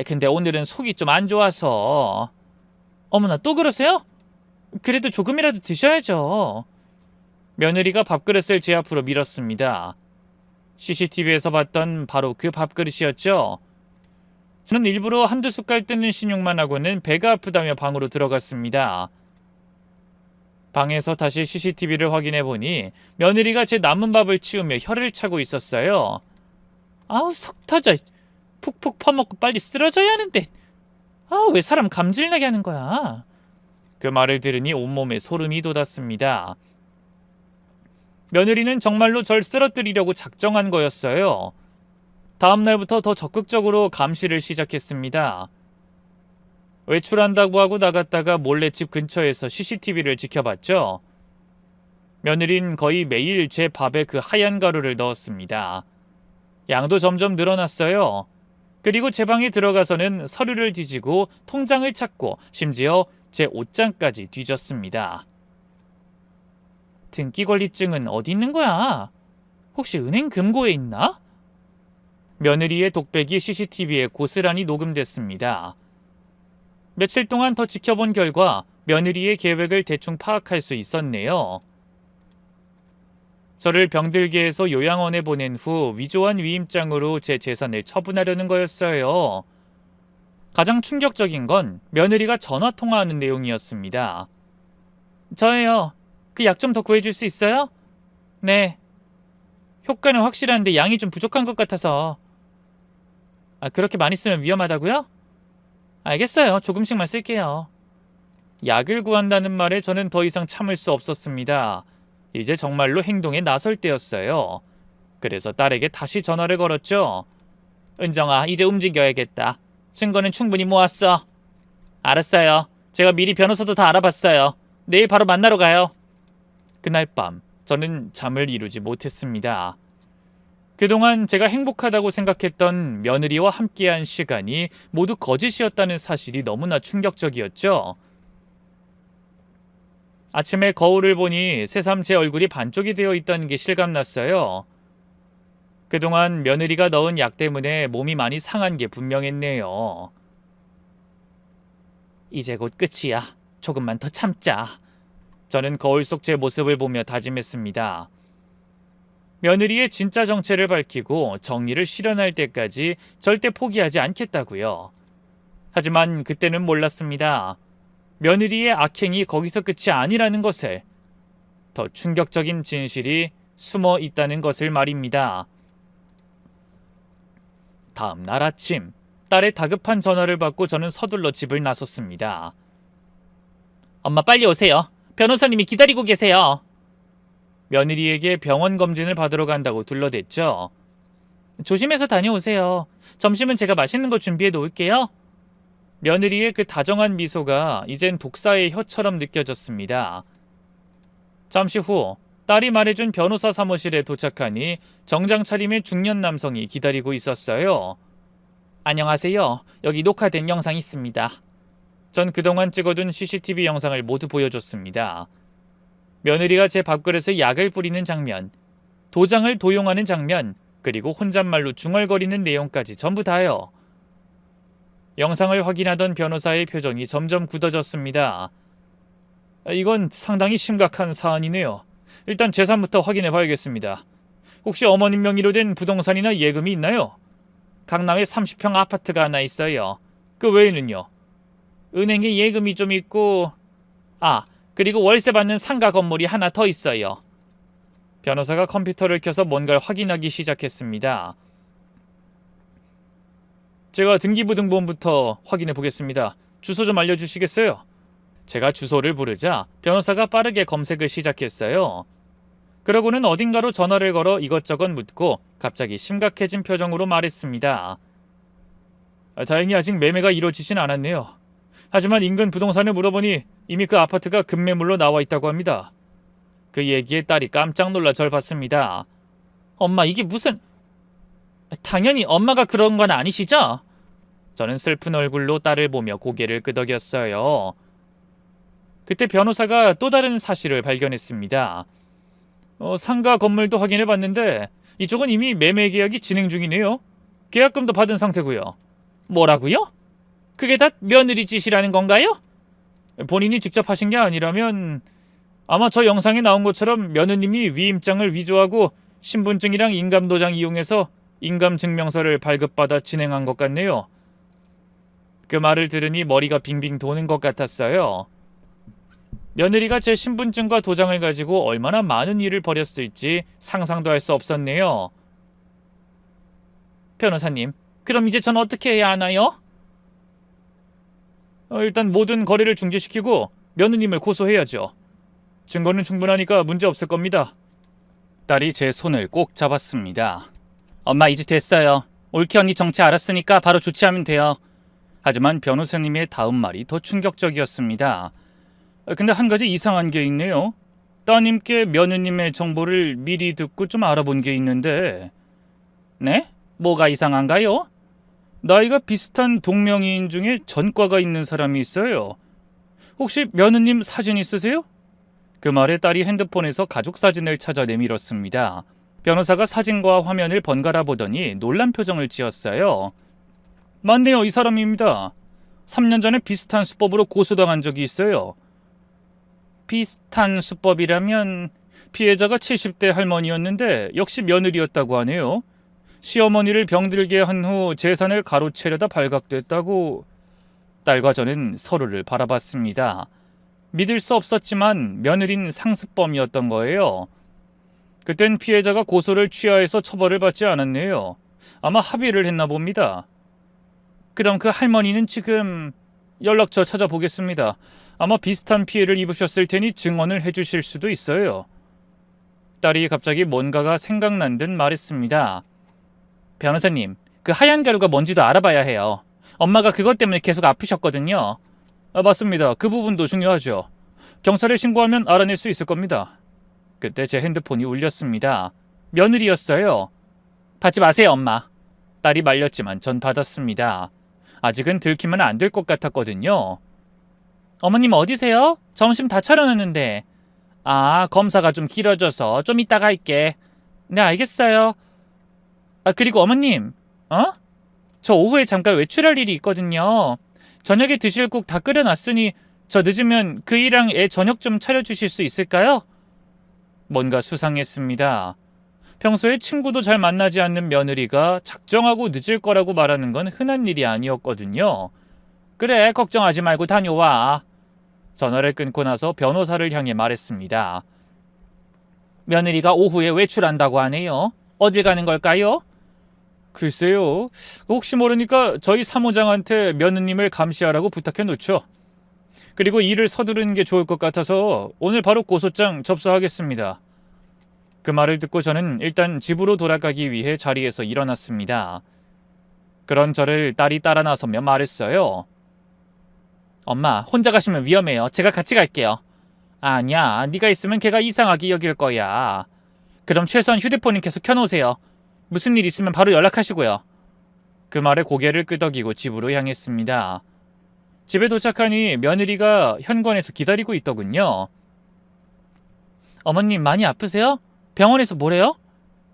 근데 오늘은 속이 좀 안 좋아서. 어머나, 또 그러세요? 그래도 조금이라도 드셔야죠. 며느리가 밥그릇을 제 앞으로 밀었습니다. CCTV에서 봤던 바로 그 밥그릇이었죠. 저는 일부러 한두 숟갈 뜨는 신용만 하고는 배가 아프다며 방으로 들어갔습니다. 방에서 다시 CCTV를 확인해 보니 며느리가 제 남은 밥을 치우며 혀를 차고 있었어요. 아우, 속 터져. 푹푹 퍼먹고 빨리 쓰러져야 하는데. 왜 사람 감질나게 하는 거야? 그 말을 들으니 온몸에 소름이 돋았습니다. 며느리는 정말로 절 쓰러뜨리려고 작정한 거였어요. 다음 날부터 더 적극적으로 감시를 시작했습니다. 외출한다고 하고 나갔다가 몰래 집 근처에서 CCTV를 지켜봤죠. 며느린 거의 매일 제 밥에 그 하얀 가루를 넣었습니다. 양도 점점 늘어났어요. 그리고 제 방에 들어가서는 서류를 뒤지고 통장을 찾고 심지어 제 옷장까지 뒤졌습니다. 등기권리증은 어디 있는 거야? 혹시 은행 금고에 있나? 며느리의 독백이 CCTV에 고스란히 녹음됐습니다. 며칠 동안 더 지켜본 결과 며느리의 계획을 대충 파악할 수 있었네요. 저를 병들게 해서 요양원에 보낸 후 위조한 위임장으로 제 재산을 처분하려는 거였어요. 가장 충격적인 건 며느리가 전화 통화하는 내용이었습니다. 저예요. 그 약 좀 더 구해줄 수 있어요? 네. 효과는 확실한데 양이 좀 부족한 것 같아서. 그렇게 많이 쓰면 위험하다고요? 알겠어요. 조금씩만 쓸게요. 약을 구한다는 말에 저는 더 이상 참을 수 없었습니다. 이제 정말로 행동에 나설 때였어요. 그래서 딸에게 다시 전화를 걸었죠. 은정아, 이제 움직여야겠다. 증거는 충분히 모았어. 알았어요. 제가 미리 변호사도 다 알아봤어요. 내일 바로 만나러 가요. 그날 밤 저는 잠을 이루지 못했습니다. 그동안 제가 행복하다고 생각했던 며느리와 함께한 시간이 모두 거짓이었다는 사실이 너무나 충격적이었죠. 아침에 거울을 보니 새삼 제 얼굴이 반쪽이 되어 있다는 게 실감났어요. 그동안 며느리가 넣은 약 때문에 몸이 많이 상한 게 분명했네요. 이제 곧 끝이야. 조금만 더 참자. 저는 거울 속 제 모습을 보며 다짐했습니다. 며느리의 진짜 정체를 밝히고 정의를 실현할 때까지 절대 포기하지 않겠다고요. 하지만 그때는 몰랐습니다. 며느리의 악행이 거기서 끝이 아니라는 것을, 더 충격적인 진실이 숨어 있다는 것을 말입니다. 다음 날 아침, 딸의 다급한 전화를 받고 저는 서둘러 집을 나섰습니다. 엄마, 빨리 오세요. 변호사님이 기다리고 계세요. 며느리에게 병원 검진을 받으러 간다고 둘러댔죠. 조심해서 다녀오세요. 점심은 제가 맛있는 거 준비해 놓을게요. 며느리의 그 다정한 미소가 이젠 독사의 혀처럼 느껴졌습니다. 잠시 후 딸이 말해준 변호사 사무실에 도착하니 정장 차림의 중년 남성이 기다리고 있었어요. 안녕하세요. 여기 녹화된 영상 있습니다. 전 그동안 찍어둔 CCTV 영상을 모두 보여줬습니다. 며느리가 제 밥그릇에 약을 뿌리는 장면, 도장을 도용하는 장면, 그리고 혼잣말로 중얼거리는 내용까지 전부 다요. 영상을 확인하던 변호사의 표정이 점점 굳어졌습니다. 이건 상당히 심각한 사안이네요. 일단 재산부터 확인해 봐야겠습니다. 혹시 어머님 명의로 된 부동산이나 예금이 있나요? 강남에 30평 아파트가 하나 있어요. 그 외에는요? 은행에 예금이 좀 있고, 그리고 월세 받는 상가 건물이 하나 더 있어요. 변호사가 컴퓨터를 켜서 뭔가를 확인하기 시작했습니다. 제가 등기부등본부터 확인해 보겠습니다. 주소 좀 알려주시겠어요? 제가 주소를 부르자 변호사가 빠르게 검색을 시작했어요. 그러고는 어딘가로 전화를 걸어 이것저것 묻고 갑자기 심각해진 표정으로 말했습니다. 다행히 아직 매매가 이루어지진 않았네요. 하지만 인근 부동산을 물어보니 이미 그 아파트가 급매물로 나와 있다고 합니다. 그 얘기에 딸이 깜짝 놀라 절 봤습니다. 엄마, 이게 무슨... 당연히 엄마가 그런 건 아니시죠? 저는 슬픈 얼굴로 딸을 보며 고개를 끄덕였어요. 그때 변호사가 또 다른 사실을 발견했습니다. 상가 건물도 확인해 봤는데 이쪽은 이미 매매 계약이 진행 중이네요. 계약금도 받은 상태고요. 뭐라고요? 그게 다 며느리 짓이라는 건가요? 본인이 직접 하신 게 아니라면 아마 저 영상에 나온 것처럼 며느님이 위임장을 위조하고 신분증이랑 인감도장 이용해서 인감증명서를 발급받아 진행한 것 같네요. 그 말을 들으니 머리가 빙빙 도는 것 같았어요. 며느리가 제 신분증과 도장을 가지고 얼마나 많은 일을 벌였을지 상상도 할 수 없었네요. 변호사님, 그럼 이제 전 어떻게 해야 하나요? 일단 모든 거래를 중지시키고 며느님을 고소해야죠. 증거는 충분하니까 문제 없을 겁니다. 딸이 제 손을 꼭 잡았습니다. 엄마, 이제 됐어요. 올케 언니 정체 알았으니까 바로 조치하면 돼요. 하지만 변호사님의 다음 말이 더 충격적이었습니다. 근데 한 가지 이상한 게 있네요. 따님께 며느님의 정보를 미리 듣고 좀 알아본 게 있는데. 네? 뭐가 이상한가요? 나이가 비슷한 동명이인 중에 전과가 있는 사람이 있어요. 혹시 며느님 사진 있으세요? 그 말에 딸이 핸드폰에서 가족 사진을 찾아 내밀었습니다. 변호사가 사진과 화면을 번갈아 보더니 놀란 표정을 지었어요. 맞네요, 이 사람입니다. 3년 전에 비슷한 수법으로 고소당한 적이 있어요. 비슷한 수법이라면 피해자가 70대 할머니였는데 역시 며느리였다고 하네요. 시어머니를 병들게 한 후 재산을 가로채려다 발각됐다고. 딸과 저는 서로를 바라봤습니다. 믿을 수 없었지만 며느린 상습범이었던 거예요. 그땐 피해자가 고소를 취하해서 처벌을 받지 않았네요. 아마 합의를 했나 봅니다. 그럼 그 할머니는 지금... 연락처 찾아보겠습니다. 아마 비슷한 피해를 입으셨을 테니 증언을 해주실 수도 있어요. 딸이 갑자기 뭔가가 생각난 듯 말했습니다. 변호사님, 그 하얀 가루가 뭔지도 알아봐야 해요. 엄마가 그것 때문에 계속 아프셨거든요. 맞습니다. 그 부분도 중요하죠. 경찰에 신고하면 알아낼 수 있을 겁니다. 그때 제 핸드폰이 울렸습니다. 며느리였어요. 받지 마세요, 엄마. 딸이 말렸지만 전 받았습니다. 아직은 들키면 안 될 것 같았거든요. 어머님 어디세요? 점심 다 차려놨는데. 검사가 좀 길어져서 좀 이따가 할게. 네, 알겠어요. 그리고 어머님, 저 오후에 잠깐 외출할 일이 있거든요. 저녁에 드실 국 다 끓여놨으니 저 늦으면 그이랑 애 저녁 좀 차려주실 수 있을까요? 뭔가 수상했습니다. 평소에 친구도 잘 만나지 않는 며느리가 작정하고 늦을 거라고 말하는 건 흔한 일이 아니었거든요. 그래, 걱정하지 말고 다녀와. 전화를 끊고 나서 변호사를 향해 말했습니다. 며느리가 오후에 외출한다고 하네요. 어딜 가는 걸까요? 글쎄요. 혹시 모르니까 저희 사무장한테 며느님을 감시하라고 부탁해 놓죠. 그리고 일을 서두르는 게 좋을 것 같아서 오늘 바로 고소장 접수하겠습니다. 그 말을 듣고 저는 일단 집으로 돌아가기 위해 자리에서 일어났습니다. 그런 저를 딸이 따라 나서며 말했어요. 엄마, 혼자 가시면 위험해요. 제가 같이 갈게요. 아니야, 네가 있으면 걔가 이상하게 여길 거야. 그럼 최소한 휴대폰은 계속 켜놓으세요. 무슨 일 있으면 바로 연락하시고요. 그 말에 고개를 끄덕이고 집으로 향했습니다. 집에 도착하니 며느리가 현관에서 기다리고 있더군요. 어머님 많이 아프세요? 병원에서 뭐래요?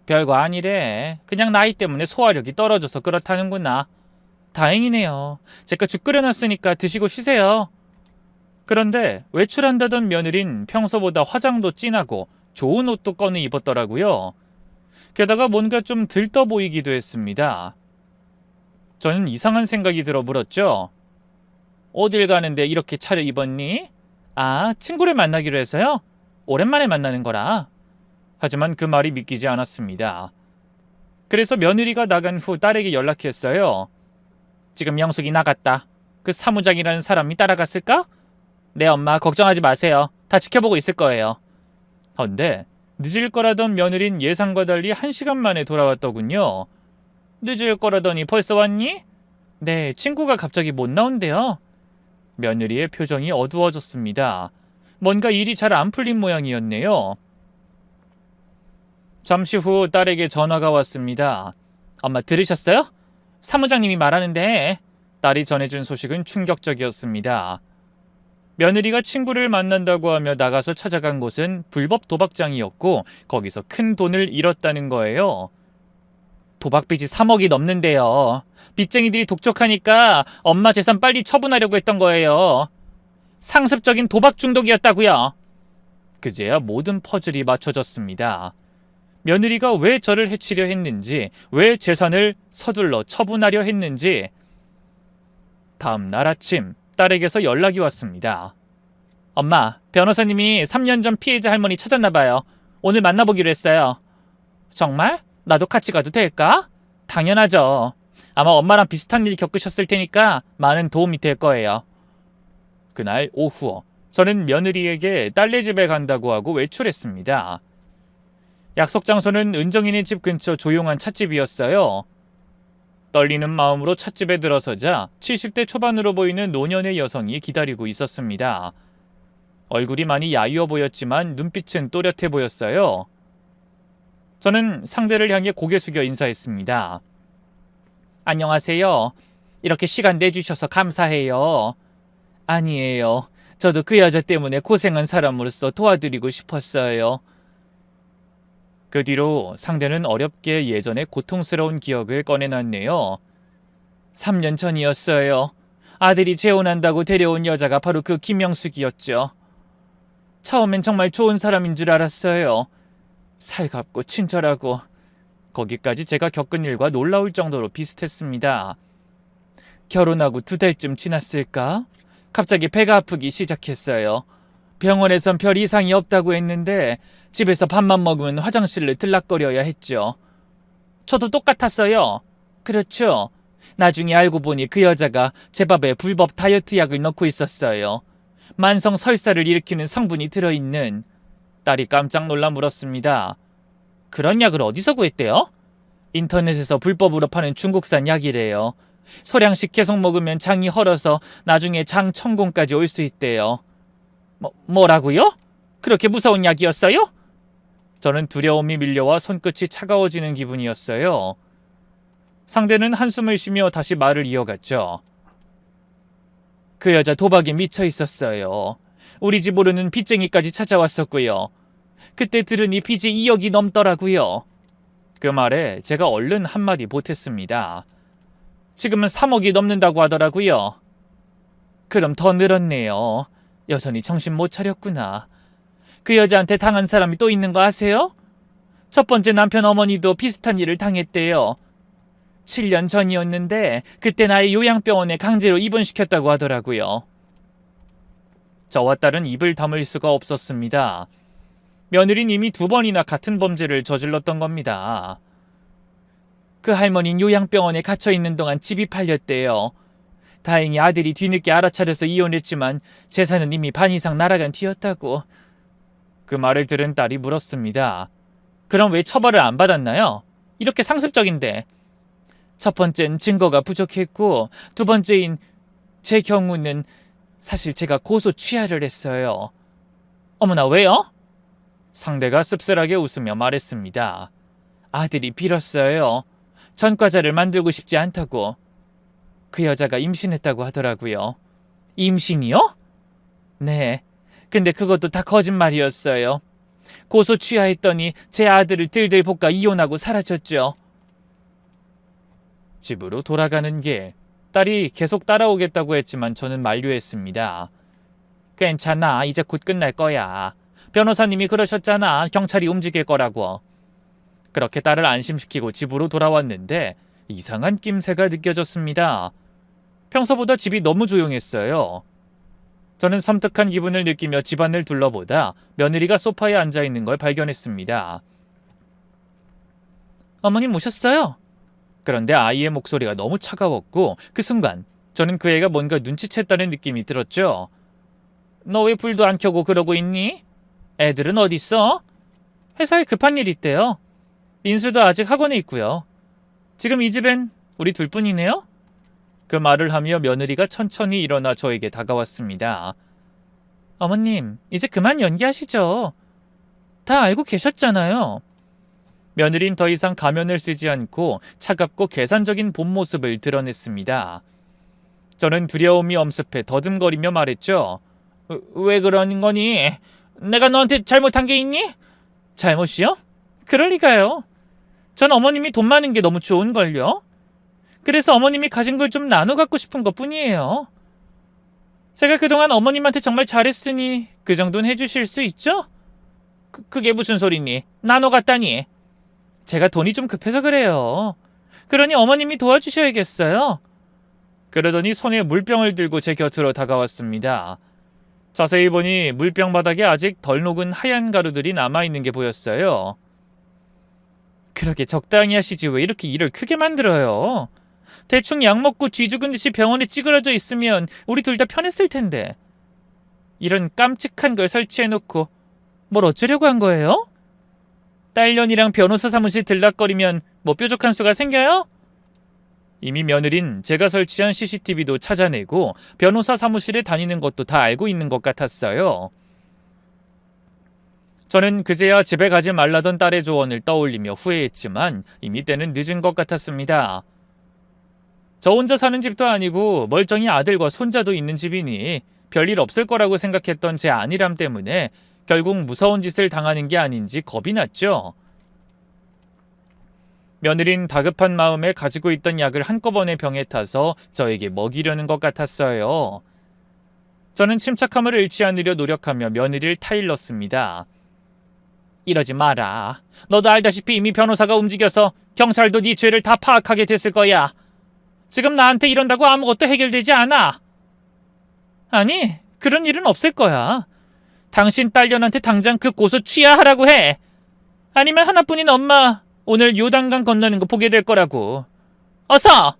별거 아니래. 그냥 나이 때문에 소화력이 떨어져서 그렇다는구나. 다행이네요. 제가 죽 끓여놨으니까 드시고 쉬세요. 그런데 외출한다던 며느린 평소보다 화장도 진하고 좋은 옷도 꺼내 입었더라고요. 게다가 뭔가 좀 들떠 보이기도 했습니다. 저는 이상한 생각이 들어 물었죠. 어딜 가는데 이렇게 차려입었니? 아, 친구를 만나기로 해서요? 오랜만에 만나는 거라. 하지만 그 말이 믿기지 않았습니다. 그래서 며느리가 나간 후 딸에게 연락했어요. 지금 영숙이 나갔다. 그 사무장이라는 사람이 따라갔을까? 네, 엄마 걱정하지 마세요. 다 지켜보고 있을 거예요. 헌데 늦을 거라던 며느린 예상과 달리 1시간 만에 돌아왔더군요. 늦을 거라더니 벌써 왔니? 네, 친구가 갑자기 못 나온대요. 며느리의 표정이 어두워졌습니다. 뭔가 일이 잘 안 풀린 모양이었네요. 잠시 후 딸에게 전화가 왔습니다. 엄마 들으셨어요? 사무장님이 말하는데. 딸이 전해준 소식은 충격적이었습니다. 며느리가 친구를 만난다고 하며 나가서 찾아간 곳은 불법 도박장이었고 거기서 큰 돈을 잃었다는 거예요. 도박빚이 3억이 넘는데요. 빚쟁이들이 독촉하니까 엄마 재산 빨리 처분하려고 했던 거예요. 상습적인 도박 중독이었다고요. 그제야 모든 퍼즐이 맞춰졌습니다. 며느리가 왜 저를 해치려 했는지, 왜 재산을 서둘러 처분하려 했는지. 다음 날 아침 딸에게서 연락이 왔습니다. 엄마, 변호사님이 3년 전 피해자 할머니 찾았나 봐요. 오늘 만나보기로 했어요. 정말? 나도 같이 가도 될까? 당연하죠. 아마 엄마랑 비슷한 일 겪으셨을 테니까 많은 도움이 될 거예요. 그날 오후 저는 며느리에게 딸네 집에 간다고 하고 외출했습니다. 약속 장소는 은정이네 집 근처 조용한 찻집이었어요. 떨리는 마음으로 찻집에 들어서자 70대 초반으로 보이는 노년의 여성이 기다리고 있었습니다. 얼굴이 많이 야위어 보였지만 눈빛은 또렷해 보였어요. 저는 상대를 향해 고개 숙여 인사했습니다. 안녕하세요. 이렇게 시간 내주셔서 감사해요. 아니에요. 저도 그 여자 때문에 고생한 사람으로서 도와드리고 싶었어요. 그 뒤로 상대는 어렵게 예전의 고통스러운 기억을 꺼내놨네요. 3년 전이었어요. 아들이 재혼한다고 데려온 여자가 바로 그 김영숙이었죠. 처음엔 정말 좋은 사람인 줄 알았어요. 살갑고 친절하고. 거기까지 제가 겪은 일과 놀라울 정도로 비슷했습니다. 결혼하고 2달쯤 지났을까? 갑자기 배가 아프기 시작했어요. 병원에선 별 이상이 없다고 했는데 집에서 밥만 먹으면 화장실을 들락거려야 했죠. 저도 똑같았어요. 그렇죠. 나중에 알고 보니 그 여자가 제 밥에 불법 다이어트 약을 넣고 있었어요. 만성 설사를 일으키는 성분이 들어있는. 딸이 깜짝 놀라 물었습니다. 그런 약을 어디서 구했대요? 인터넷에서 불법으로 파는 중국산 약이래요. 소량씩 계속 먹으면 장이 헐어서 나중에 장 천공까지 올 수 있대요. 뭐라고요? 그렇게 무서운 약이었어요? 저는 두려움이 밀려와 손끝이 차가워지는 기분이었어요. 상대는 한숨을 쉬며 다시 말을 이어갔죠. 그 여자 도박에 미쳐 있었어요. 우리 집 오르는 빚쟁이까지 찾아왔었고요. 그때 들으니 빚이 2억이 넘더라고요. 그 말에 제가 얼른 한마디 보탰습니다. 지금은 3억이 넘는다고 하더라고요. 그럼 더 늘었네요. 여전히 정신 못 차렸구나. 그 여자한테 당한 사람이 또 있는 거 아세요? 첫 번째 남편 어머니도 비슷한 일을 당했대요. 7년 전이었는데 그때 나의 요양병원에 강제로 입원시켰다고 하더라고요. 저와 딸은 입을 다물 수가 없었습니다. 며느리는 이미 2번이나 같은 범죄를 저질렀던 겁니다. 그 할머니는 요양병원에 갇혀있는 동안 집이 팔렸대요. 다행히 아들이 뒤늦게 알아차려서 이혼했지만 재산은 이미 반 이상 날아간 뒤였다고. 그 말을 들은 딸이 물었습니다. 그럼 왜 처벌을 안 받았나요? 이렇게 상습적인데. 첫 번째는 증거가 부족했고 2번째인 제 경우는 사실 제가 고소 취하를 했어요. 어머나 왜요? 상대가 씁쓸하게 웃으며 말했습니다. 아들이 빌었어요. 전과자를 만들고 싶지 않다고. 그 여자가 임신했다고 하더라고요. 임신이요? 네. 근데 그것도 다 거짓말이었어요. 고소 취하했더니 제 아들을 들들 볶아 이혼하고 사라졌죠. 집으로 돌아가는 길, 딸이 계속 따라오겠다고 했지만 저는 만류했습니다. 괜찮아. 이제 곧 끝날 거야. 변호사님이 그러셨잖아. 경찰이 움직일 거라고. 그렇게 딸을 안심시키고 집으로 돌아왔는데 이상한 낌새가 느껴졌습니다. 평소보다 집이 너무 조용했어요. 저는 섬뜩한 기분을 느끼며 집안을 둘러보다 며느리가 소파에 앉아있는 걸 발견했습니다. 어머님 오셨어요? 그런데 아이의 목소리가 너무 차가웠고 그 순간 저는 그 애가 뭔가 눈치챘다는 느낌이 들었죠. 너 왜 불도 안 켜고 그러고 있니? 애들은 어디 있어? 회사에 급한 일 있대요. 민수도 아직 학원에 있고요. 지금 이 집엔 우리 둘뿐이네요? 그 말을 하며 며느리가 천천히 일어나 저에게 다가왔습니다. 어머님, 이제 그만 연기하시죠. 다 알고 계셨잖아요. 며느린 더 이상 가면을 쓰지 않고 차갑고 계산적인 본 모습을 드러냈습니다. 저는 두려움이 엄습해 더듬거리며 말했죠. 왜 그러는 거니? 내가 너한테 잘못한 게 있니? 잘못이요? 그럴 리가요. 전 어머님이 돈 많은 게 너무 좋은걸요. 그래서 어머님이 가진 걸 좀 나눠 갖고 싶은 것뿐이에요. 제가 그동안 어머님한테 정말 잘했으니 그 정도는 해주실 수 있죠? 그게 무슨 소리니? 나눠 갖다니? 제가 돈이 좀 급해서 그래요. 그러니 어머님이 도와주셔야겠어요. 그러더니 손에 물병을 들고 제 곁으로 다가왔습니다. 자세히 보니 물병 바닥에 아직 덜 녹은 하얀 가루들이 남아있는 게 보였어요. 그러게 적당히 하시지 왜 이렇게 일을 크게 만들어요. 대충 약 먹고 쥐 죽은 듯이 병원에 찌그러져 있으면 우리 둘 다 편했을 텐데. 이런 깜찍한 걸 설치해놓고 뭘 어쩌려고 한 거예요? 딸년이랑 변호사 사무실 들락거리면 뭐 뾰족한 수가 생겨요? 이미 며느린 제가 설치한 CCTV도 찾아내고 변호사 사무실에 다니는 것도 다 알고 있는 것 같았어요. 저는 그제야 집에 가지 말라던 딸의 조언을 떠올리며 후회했지만 이미 때는 늦은 것 같았습니다. 저 혼자 사는 집도 아니고 멀쩡히 아들과 손자도 있는 집이니 별일 없을 거라고 생각했던 제 안일함 때문에 결국 무서운 짓을 당하는 게 아닌지 겁이 났죠. 며느린 다급한 마음에 가지고 있던 약을 한꺼번에 병에 타서 저에게 먹이려는 것 같았어요. 저는 침착함을 잃지 않으려 노력하며 며느리를 타일렀습니다. 이러지 마라. 너도 알다시피 이미 변호사가 움직여서 경찰도 네 죄를 다 파악하게 됐을 거야. 지금 나한테 이런다고 아무것도 해결되지 않아. 아니, 그런 일은 없을 거야. 당신 딸년한테 당장 그 고소 취하하라고 해. 아니면 하나뿐인 엄마 오늘 요단강 건너는 거 보게 될 거라고. 어서!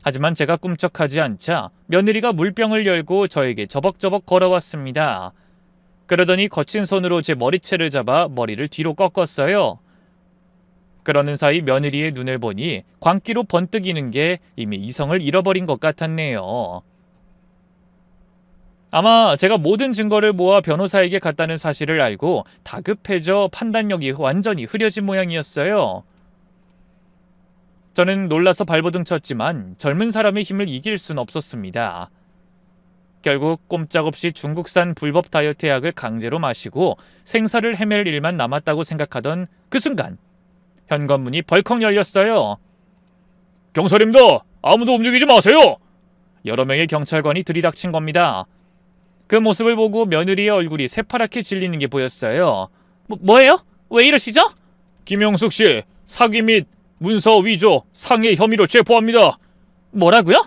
하지만 제가 꿈쩍하지 않자 며느리가 물병을 열고 저에게 저벅저벅 걸어왔습니다. 그러더니 거친 손으로 제 머리채를 잡아 머리를 뒤로 꺾었어요. 그러는 사이 며느리의 눈을 보니 광기로 번뜩이는 게 이미 이성을 잃어버린 것 같았네요. 아마 제가 모든 증거를 모아 변호사에게 갔다는 사실을 알고 다급해져 판단력이 완전히 흐려진 모양이었어요. 저는 놀라서 발버둥 쳤지만 젊은 사람의 힘을 이길 순 없었습니다. 결국 꼼짝없이 중국산 불법 다이어트 약을 강제로 마시고 생사를 헤맬 일만 남았다고 생각하던 그 순간 현관문이 벌컥 열렸어요. 경찰입니다. 아무도 움직이지 마세요. 여러 명의 경찰관이 들이닥친 겁니다. 그 모습을 보고 며느리의 얼굴이 새파랗게 질리는 게 보였어요. 뭐예요? 왜 이러시죠? 김영숙 씨, 사기 및 문서 위조, 상해 혐의로 체포합니다. 뭐라고요?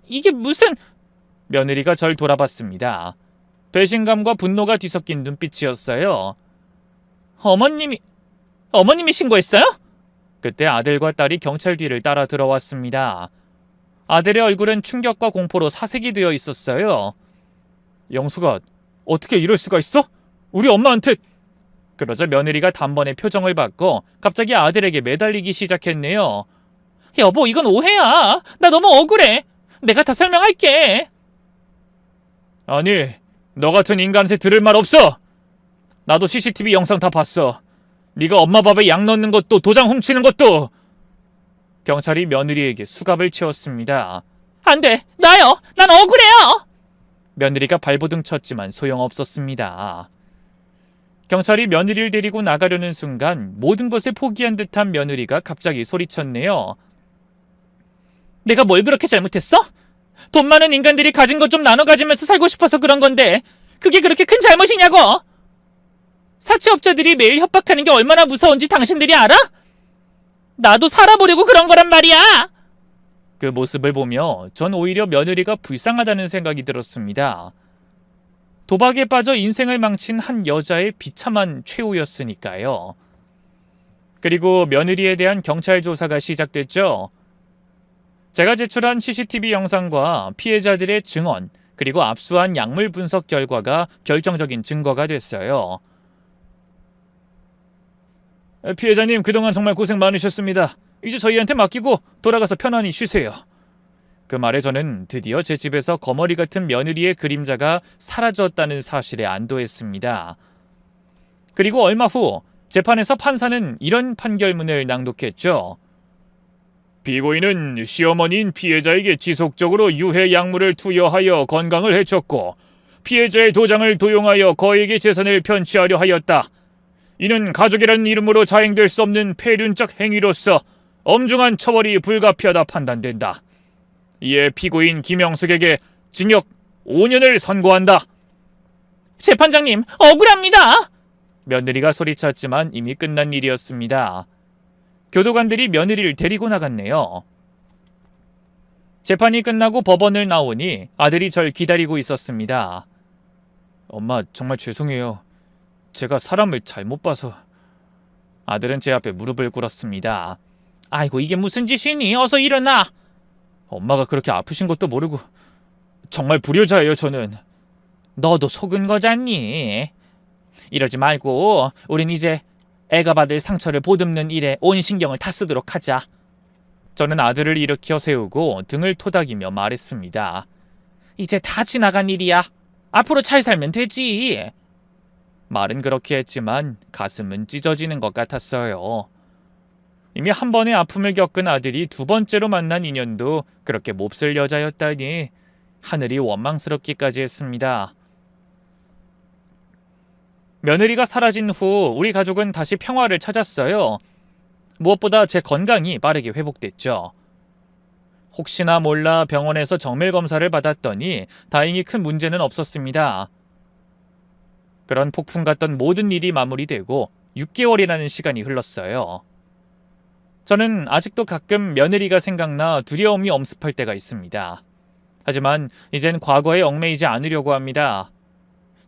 이게 무슨... 며느리가 절 돌아봤습니다. 배신감과 분노가 뒤섞인 눈빛이었어요. 어머님이 신고했어요? 그때 아들과 딸이 경찰 뒤를 따라 들어왔습니다. 아들의 얼굴은 충격과 공포로 사색이 되어 있었어요. 영수가 어떻게 이럴 수가 있어? 우리 엄마한테... 그러자 며느리가 단번에 표정을 바꿔 갑자기 아들에게 매달리기 시작했네요. 여보, 이건 오해야. 나 너무 억울해. 내가 다 설명할게. 아니, 너 같은 인간한테 들을 말 없어. 나도 CCTV 영상 다 봤어. 네가 엄마 밥에 약 넣는 것도 도장 훔치는 것도. 경찰이 며느리에게 수갑을 채웠습니다. 안 돼, 나요. 난 억울해요. 며느리가 발버둥 쳤지만 소용없었습니다. 경찰이 며느리를 데리고 나가려는 순간 모든 것을 포기한 듯한 며느리가 갑자기 소리쳤네요. 내가 뭘 그렇게 잘못했어? 돈 많은 인간들이 가진 것 좀 나눠 가지면서 살고 싶어서 그런 건데 그게 그렇게 큰 잘못이냐고? 사채업자들이 매일 협박하는 게 얼마나 무서운지 당신들이 알아? 나도 살아보려고 그런 거란 말이야. 그 모습을 보며 전 오히려 며느리가 불쌍하다는 생각이 들었습니다. 도박에 빠져 인생을 망친 한 여자의 비참한 최후였으니까요. 그리고 며느리에 대한 경찰 조사가 시작됐죠. 제가 제출한 CCTV 영상과 피해자들의 증언, 그리고 압수한 약물 분석 결과가 결정적인 증거가 됐어요. 피해자님, 그동안 정말 고생 많으셨습니다. 이제 저희한테 맡기고 돌아가서 편안히 쉬세요. 그 말에 저는 드디어 제 집에서 거머리 같은 며느리의 그림자가 사라졌다는 사실에 안도했습니다. 그리고 얼마 후 재판에서 판사는 이런 판결문을 낭독했죠. 피고인은 시어머니인 피해자에게 지속적으로 유해 약물을 투여하여 건강을 해쳤고 피해자의 도장을 도용하여 거액의 재산을 편취하려 하였다. 이는 가족이라는 이름으로 자행될 수 없는 폐륜적 행위로서 엄중한 처벌이 불가피하다 판단된다. 이에 피고인 김영숙에게 징역 5년을 선고한다. 재판장님, 억울합니다. 며느리가 소리쳤지만 이미 끝난 일이었습니다. 교도관들이 며느리를 데리고 나갔네요. 재판이 끝나고 법원을 나오니 아들이 절 기다리고 있었습니다. 엄마, 정말 죄송해요. 제가 사람을 잘못 봐서. 아들은 제 앞에 무릎을 꿇었습니다. 아이고, 이게 무슨 짓이니? 어서 일어나. 엄마가 그렇게 아프신 것도 모르고. 정말 불효자예요, 저는. 너도 속은 거잖니. 이러지 말고 우린 이제 애가 받을 상처를 보듬는 일에 온 신경을 다 쓰도록 하자. 저는 아들을 일으켜 세우고 등을 토닥이며 말했습니다. 이제 다 지나간 일이야. 앞으로 잘 살면 되지. 말은 그렇게 했지만 가슴은 찢어지는 것 같았어요. 이미 한 번의 아픔을 겪은 아들이 두 번째로 만난 인연도 그렇게 몹쓸 여자였다니 하늘이 원망스럽기까지 했습니다. 며느리가 사라진 후 우리 가족은 다시 평화를 찾았어요. 무엇보다 제 건강이 빠르게 회복됐죠. 혹시나 몰라 병원에서 정밀 검사를 받았더니 다행히 큰 문제는 없었습니다. 그런 폭풍 같던 모든 일이 마무리되고 6개월이라는 시간이 흘렀어요. 저는 아직도 가끔 며느리가 생각나 두려움이 엄습할 때가 있습니다. 하지만 이젠 과거에 얽매이지 않으려고 합니다.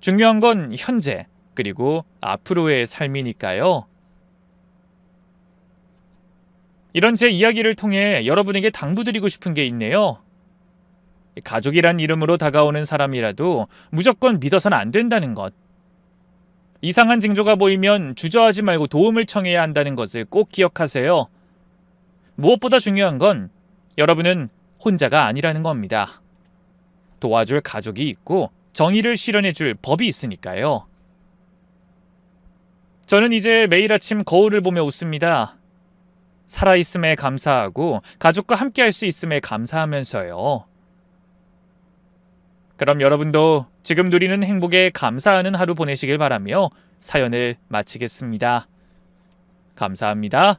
중요한 건 현재, 그리고 앞으로의 삶이니까요. 이런 제 이야기를 통해 여러분에게 당부드리고 싶은 게 있네요. 가족이란 이름으로 다가오는 사람이라도 무조건 믿어서는 안 된다는 것. 이상한 징조가 보이면 주저하지 말고 도움을 청해야 한다는 것을 꼭 기억하세요. 무엇보다 중요한 건 여러분은 혼자가 아니라는 겁니다. 도와줄 가족이 있고 정의를 실현해줄 법이 있으니까요. 저는 이제 매일 아침 거울을 보며 웃습니다. 살아있음에 감사하고 가족과 함께할 수 있음에 감사하면서요. 그럼 여러분도 지금 누리는 행복에 감사하는 하루 보내시길 바라며 사연을 마치겠습니다. 감사합니다.